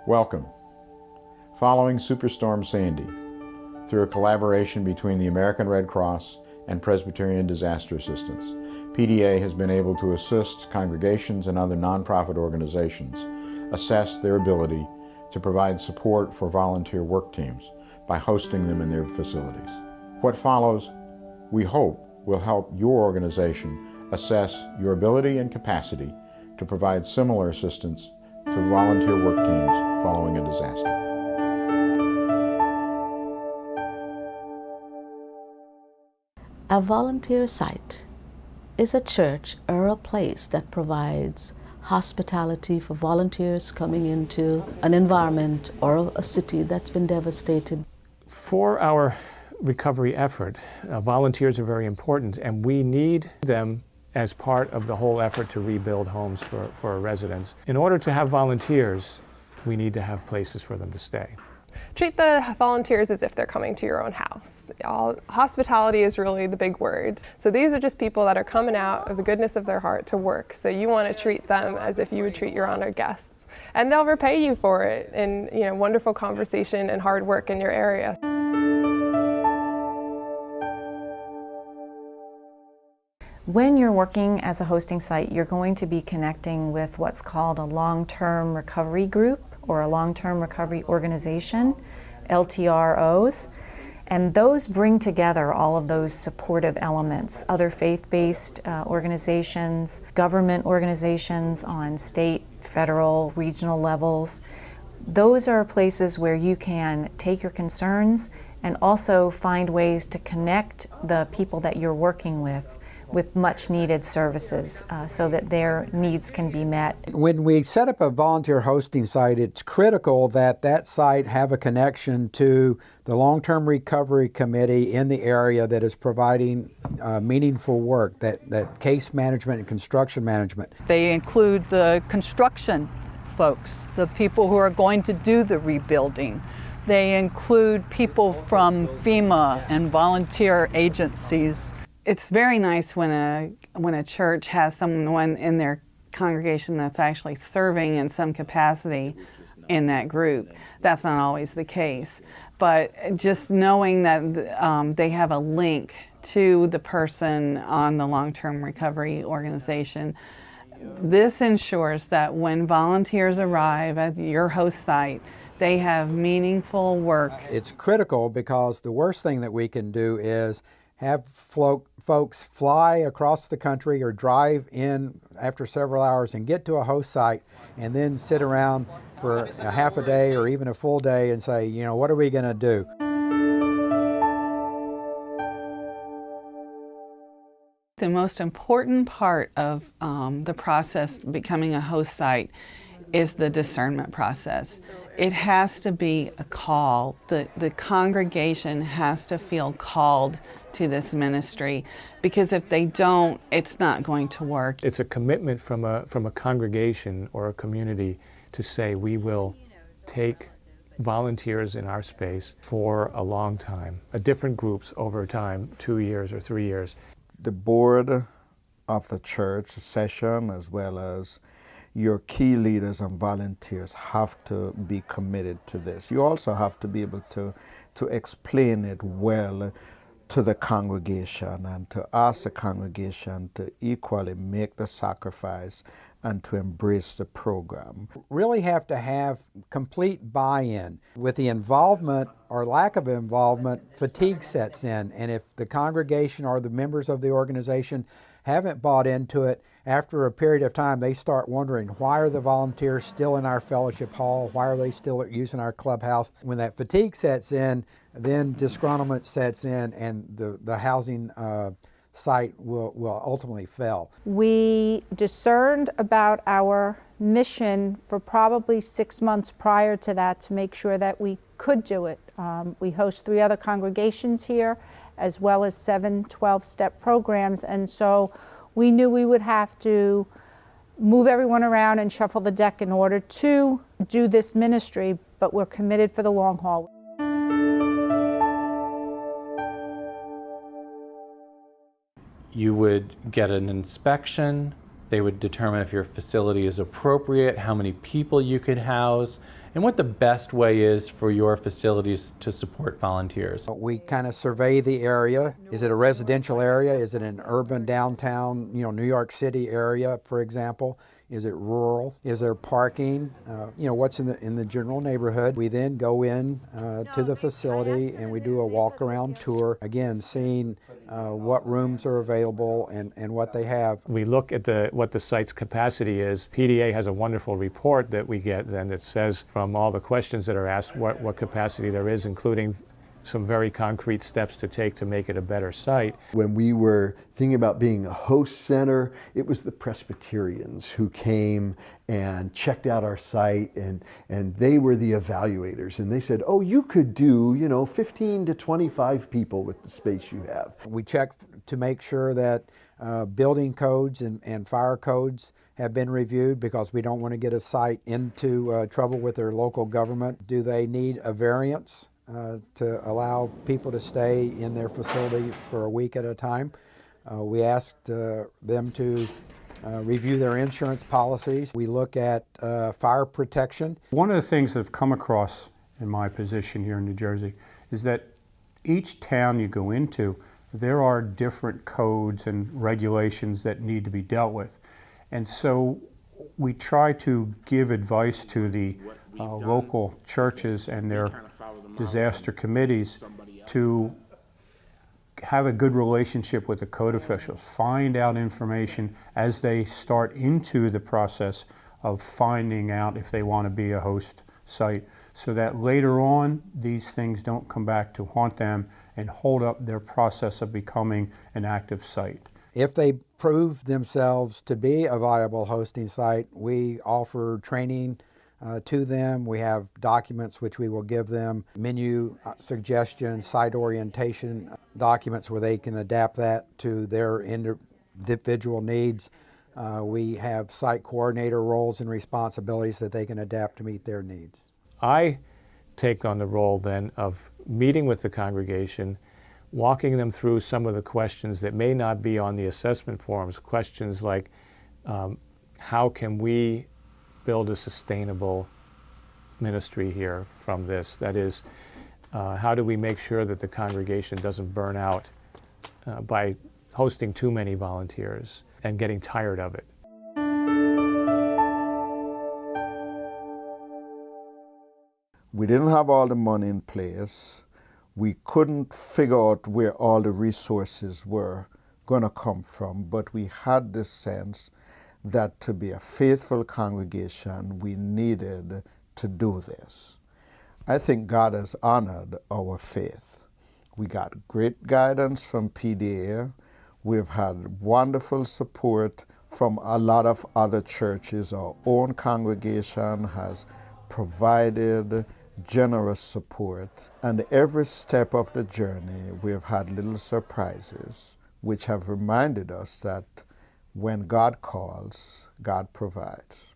Welcome. Following Superstorm Sandy, through a collaboration between the American Red Cross and Presbyterian Disaster Assistance, PDA has been able to assist congregations and other nonprofit organizations assess their ability to provide support for volunteer work teams by hosting them in their facilities. What follows, we hope, will help your organization assess your ability and capacity to provide similar assistance to volunteer work teams following a disaster. A volunteer site is a church or a place that provides hospitality for volunteers coming into an environment or a city that's been devastated. For our recovery effort, volunteers are very important, and we need them as part of the whole effort to rebuild homes for our residents. In order to have volunteers, we need to have places for them to stay. Treat the volunteers as if they're coming to your own house. Hospitality is really the big word. So these are just people that are coming out of the goodness of their heart to work. So you want to treat them as if you would treat your honored guests. And they'll repay you for it in wonderful conversation and hard work in your area. When you're working as a hosting site, you're going to be connecting with what's called a long-term recovery group or a long-term recovery organization, LTROs, and those bring together all of those supportive elements, other faith-based organizations, government organizations on state, federal, regional levels. Those are places where you can take your concerns and also find ways to connect the people that you're working with much needed services so that their needs can be met. When we set up a volunteer hosting site, it's critical that that site have a connection to the long-term recovery committee in the area that is providing meaningful work, that case management and construction management. They include the construction folks, the people who are going to do the rebuilding. They include people from FEMA and volunteer agencies. It's very nice when a church has someone in their congregation that's actually serving in some capacity in that group. That's not always the case. But just knowing that they have a link to the person on the long-term recovery organization, this ensures that when volunteers arrive at your host site, they have meaningful work. It's critical because the worst thing that we can do is have folks fly across the country or drive in after several hours and get to a host site and then sit around for a half a day or even a full day and say, what are we going to do? The most important part of the process becoming a host site is the discernment process. It has to be a call. The congregation has to feel called to this ministry, because if they don't, it's not going to work. It's a commitment from a congregation or a community to say we will take volunteers in our space for a long time, different groups over time, 2 years or 3 years. The board of the church session, as well as your key leaders and volunteers, have to be committed to this. You also have to be able to explain it well to the congregation and to ask the congregation to equally make the sacrifice and to embrace the program. Really have to have complete buy-in. With the involvement or lack of involvement, fatigue sets in, and if the congregation or the members of the organization haven't bought into it, after a period of time they start wondering, why are the volunteers still in our fellowship hall? Why are they still using our clubhouse? When that fatigue sets in, then disgruntlement sets in, and the housing site will ultimately fail. We discerned about our mission for probably 6 months prior to that to make sure that we could do it. We host 3 other congregations here, as well as 7 12-step programs, and so we knew we would have to move everyone around and shuffle the deck in order to do this ministry, but we're committed for the long haul. You would get an inspection They would determine if your facility is appropriate, how many people you could house, and what the best way is for your facilities to support volunteers. We kind of survey the area. Is it a residential area? Is it an urban downtown, New York City area, for example? Is it rural? Is there parking? What's in the general neighborhood? We then go in to the facility and we do a walk-around tour, again, seeing what rooms are available and what they have. We look at what the site's capacity is. PDA has a wonderful report that we get then that says from all the questions that are asked what capacity there is, including some very concrete steps to take to make it a better site. When we were thinking about being a host center, it was the Presbyterians who came and checked out our site, and they were the evaluators, and they said, oh, you could do 15 to 25 people with the space you have. We check to make sure that building codes and fire codes have been reviewed, because we don't want to get a site into trouble with their local government. Do they need a variance to allow people to stay in their facility for a week at a time? We asked them to review their insurance policies. We look at fire protection. One of the things that I've come across in my position here in New Jersey is that each town you go into, there are different codes and regulations that need to be dealt with. And so we try to give advice to the local churches and their disaster committees to have a good relationship with the code officials, find out information as they start into the process of finding out if they want to be a host site, so that later on these things don't come back to haunt them and hold up their process of becoming an active site. If they prove themselves to be a viable hosting site, we offer training to them. We have documents which we will give them, menu suggestions, site orientation documents where they can adapt that to their individual needs. We have site coordinator roles and responsibilities that they can adapt to meet their needs. I take on the role then of meeting with the congregation, walking them through some of the questions that may not be on the assessment forms, questions like how can we build a sustainable ministry here from this? That is, how do we make sure that the congregation doesn't burn out by hosting too many volunteers and getting tired of it? We didn't have all the money in place. We couldn't figure out where all the resources were going to come from, but we had this sense that to be a faithful congregation, we needed to do this. I think God has honored our faith. We got great guidance from PDA. We've had wonderful support from a lot of other churches. Our own congregation has provided generous support, and every step of the journey we've had little surprises which have reminded us that when God calls, God provides.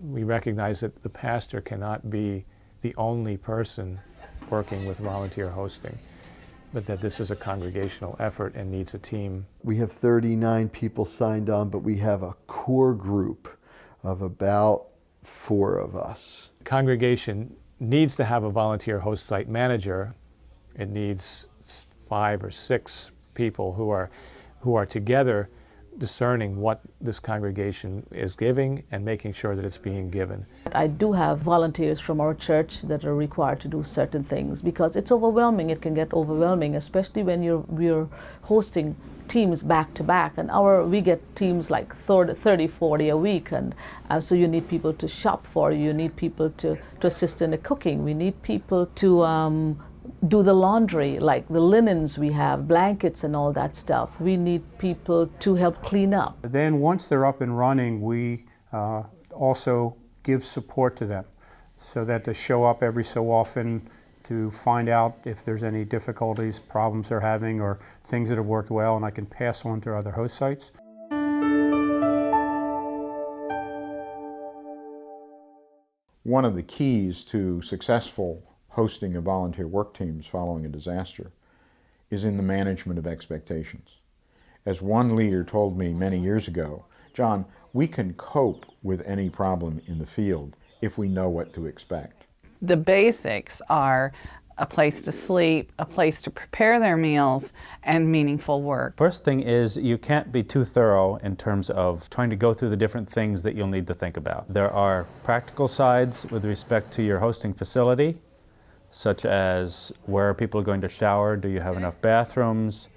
We recognize that the pastor cannot be the only person working with volunteer hosting, but that this is a congregational effort and needs a team. We have 39 people signed on, but we have a core group of about 4 of us. The congregation needs to have a volunteer host site manager. It needs 5 or 6 people who are together discerning what this congregation is giving and making sure that it's being given. I do have volunteers from our church that are required to do certain things because it's overwhelming. It can get overwhelming, especially when we're hosting teams back to back, and we get teams like 30, 40 a week, and so you need people to shop for you need people to assist in the cooking, we need people to do the laundry, like the linens we have, blankets and all that stuff. We need people to help clean up. Then once they're up and running, we also give support to them so that they show up every so often to find out if there's any difficulties, problems they're having, or things that have worked well, and I can pass on to other host sites. One of the keys to successful hosting of volunteer work teams following a disaster is in the management of expectations. As one leader told me many years ago, John, we can cope with any problem in the field if we know what to expect. The basics are a place to sleep, a place to prepare their meals, and meaningful work. First thing is you can't be too thorough in terms of trying to go through the different things that you'll need to think about. There are practical sides with respect to your hosting facility, such as where are people going to shower, do you have enough bathrooms,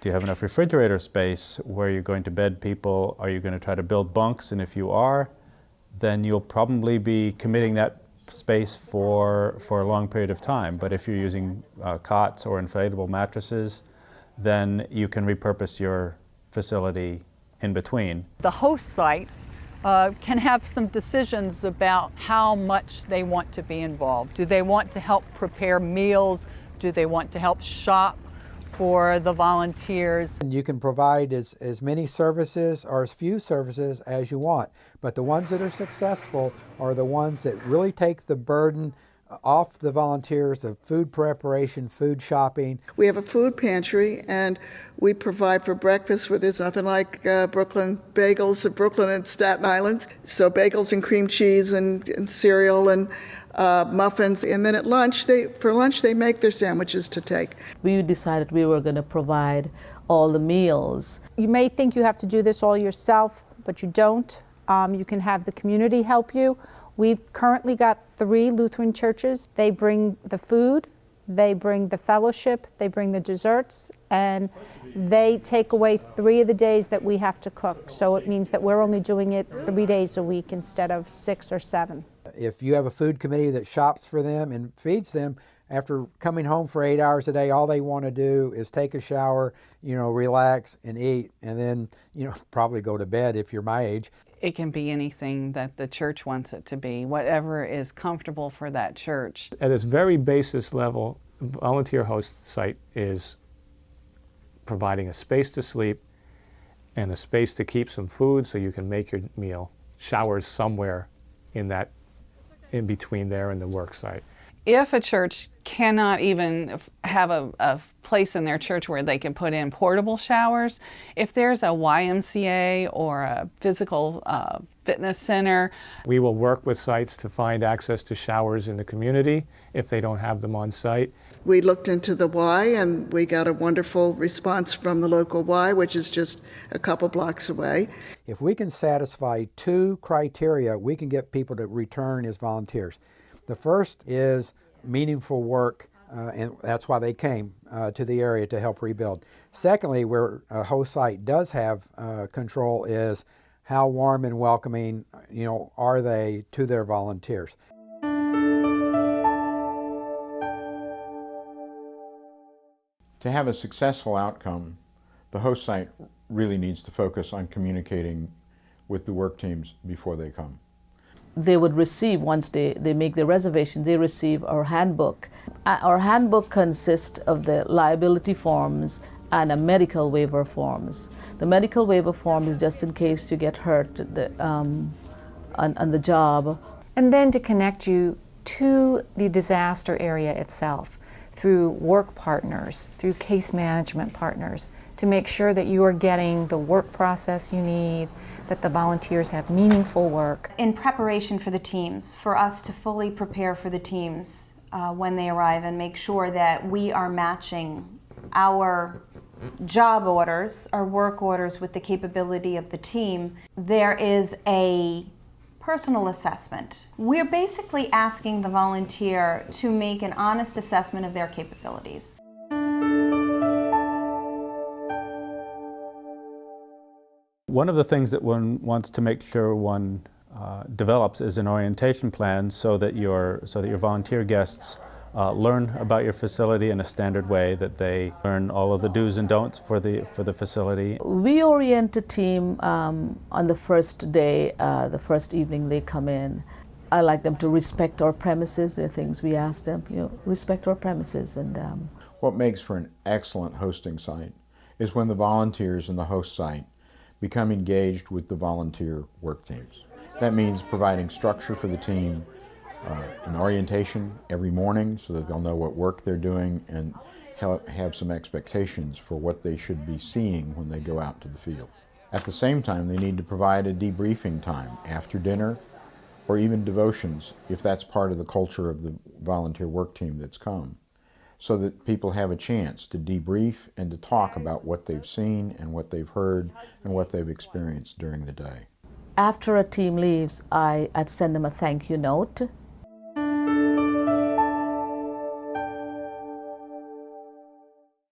do you have enough refrigerator space, where you're going to bed people, are you going to try to build bunks, and if you are, then you'll probably be committing that space for a long period of time. But if you're using cots or inflatable mattresses, then you can repurpose your facility in between. The host sites can have some decisions about how much they want to be involved. Do they want to help prepare meals? Do they want to help shop for the volunteers? And you can provide as many services or as few services as you want, but the ones that are successful are the ones that really take the burden off the volunteers of food preparation, food shopping. We have a food pantry, and we provide for breakfast where there's nothing like Brooklyn bagels at Brooklyn and Staten Island. So bagels and cream cheese and cereal and muffins. And then at lunch, for lunch they make their sandwiches to take. We decided we were going to provide all the meals. You may think you have to do this all yourself, but you don't. You can have the community help you. We've currently got 3 Lutheran churches. They bring the food, they bring the fellowship, they bring the desserts, and they take away 3 of the days that we have to cook. So it means that we're only doing it 3 days a week instead of 6 or 7. If you have a food committee that shops for them and feeds them, after coming home for 8 hours a day, all they want to do is take a shower, relax and eat, and then, probably go to bed if you're my age. It can be anything that the church wants it to be, whatever is comfortable for that church. At its very basis level, volunteer host site is providing a space to sleep and a space to keep some food so you can make your meal, showers somewhere in between there and the work site. If a church cannot even have a place in their church where they can put in portable showers, if there's a YMCA or a physical fitness center. We will work with sites to find access to showers in the community if they don't have them on site. We looked into the Y, and we got a wonderful response from the local Y, which is just a couple blocks away. If we can satisfy 2 criteria, we can get people to return as volunteers. The first is meaningful work, and that's why they came to the area to help rebuild. Secondly, where a host site does have control is how warm and welcoming, are they to their volunteers. To have a successful outcome, the host site really needs to focus on communicating with the work teams before they come. They would receive, once they make their reservation, they receive our handbook. Our handbook consists of the liability forms and a medical waiver forms. The medical waiver form is just in case you get hurt on the job. And then to connect you to the disaster area itself through work partners, through case management partners, to make sure that you are getting the work process you need, that the volunteers have meaningful work. In preparation for the teams, for us to fully prepare for the teams when they arrive and make sure that we are matching our job orders, our work orders with the capability of the team, there is a personal assessment. We're basically asking the volunteer to make an honest assessment of their capabilities. One of the things that one wants to make sure one develops is an orientation plan so that your volunteer guests learn about your facility in a standard way, that they learn all of the do's and don'ts for the facility. We orient the team on the first day, the first evening they come in. I like them to respect our premises. There are things we ask them, respect our premises. And what makes for an excellent hosting site is when the volunteers in the host site become engaged with the volunteer work teams. That means providing structure for the team, an orientation every morning so that they'll know what work they're doing, and have some expectations for what they should be seeing when they go out to the field. At the same time, they need to provide a debriefing time after dinner or even devotions if that's part of the culture of the volunteer work team that's come, so that people have a chance to debrief and to talk about what they've seen and what they've heard and what they've experienced during the day. After a team leaves, I'd send them a thank you note.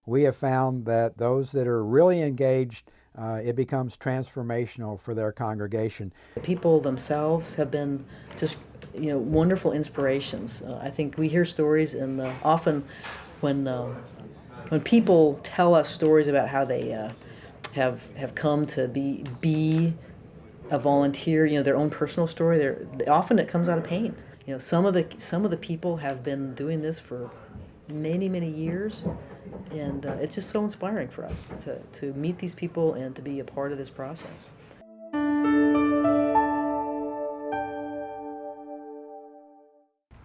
We have found that those that are really engaged, it becomes transformational for their congregation. The people themselves have been just, wonderful inspirations. I think we hear stories, and often when people tell us stories about how they have come to be a volunteer, their own personal story, often it comes out of pain. Some of the people have been doing this for many, many years, and it's just so inspiring for us to meet these people and to be a part of this process.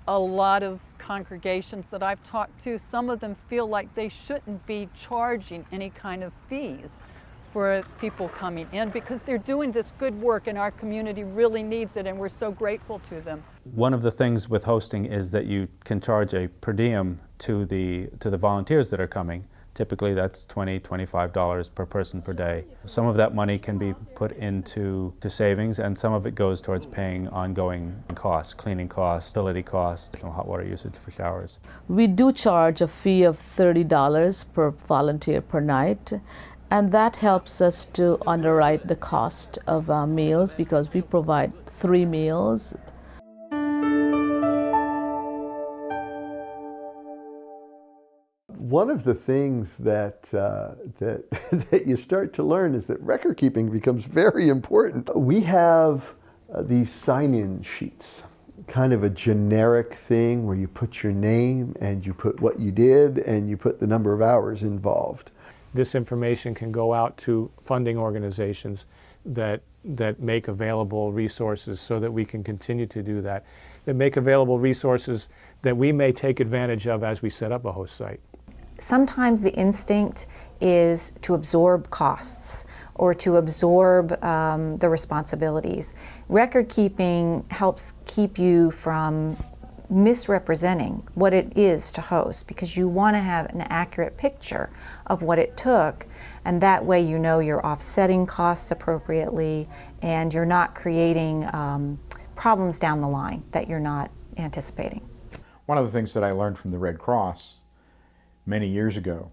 A lot of congregations that I've talked to, some of them feel like they shouldn't be charging any kind of fees for people coming in because they're doing this good work and our community really needs it, and we're so grateful to them. One of the things with hosting is that you can charge a per diem to the volunteers that are coming. Typically that's $20, $25 per person per day. Some of that money can be put into savings, and some of it goes towards paying ongoing costs, cleaning costs, utility costs, hot water usage for showers. We do charge a fee of $30 per volunteer per night, and that helps us to underwrite the cost of our meals because we provide 3 meals. One of the things that that you start to learn is that record keeping becomes very important. We have these sign-in sheets, kind of a generic thing where you put your name and you put what you did and you put the number of hours involved. This information can go out to funding organizations that make available resources so that we can continue to do that make available resources that we may take advantage of as we set up a host site. Sometimes the instinct is to absorb costs or to absorb the responsibilities. Record keeping helps keep you from misrepresenting what it is to host, because you want to have an accurate picture of what it took, and that way you know you're offsetting costs appropriately and you're not creating problems down the line that you're not anticipating. One of the things that I learned from the Red Cross many years ago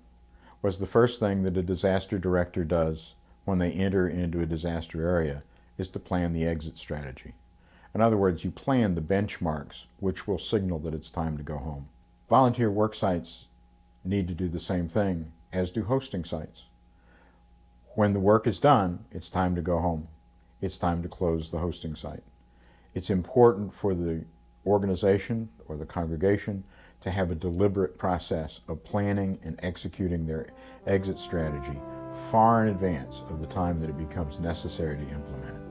was the first thing that a disaster director does when they enter into a disaster area is to plan the exit strategy. In other words, you plan the benchmarks which will signal that it's time to go home. Volunteer work sites need to do the same thing, as do hosting sites. When the work is done, it's time to go home. It's time to close the hosting site. It's important for the organization or the congregation to have a deliberate process of planning and executing their exit strategy far in advance of the time that it becomes necessary to implement it.